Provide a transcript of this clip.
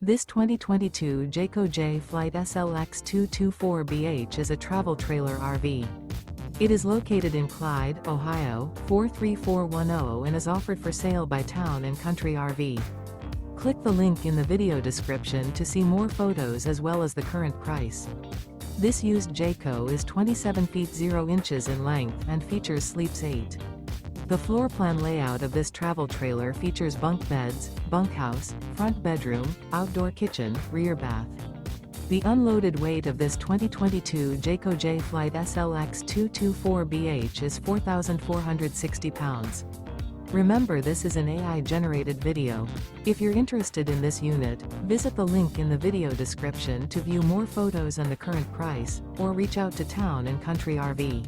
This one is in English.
This 2022 Jayco J-Flight SLX 224BH is a travel trailer RV. It is located in Clyde, Ohio, 43410 and is offered for sale by Town & Country RV. Click the link in the video description to see more photos as well as the current price. This used Jayco is 27 feet 0 inches in length and features sleeps 8. The floor plan layout of this travel trailer features bunk beds, bunkhouse, front bedroom, outdoor kitchen, rear bath. The unloaded weight of this 2022 Jayco J-Flight SLX 224BH is 4,460 pounds. Remember, this is an AI-generated video. If you're interested in this unit, visit the link in the video description to view more photos and the current price, or reach out to Town & Country RV.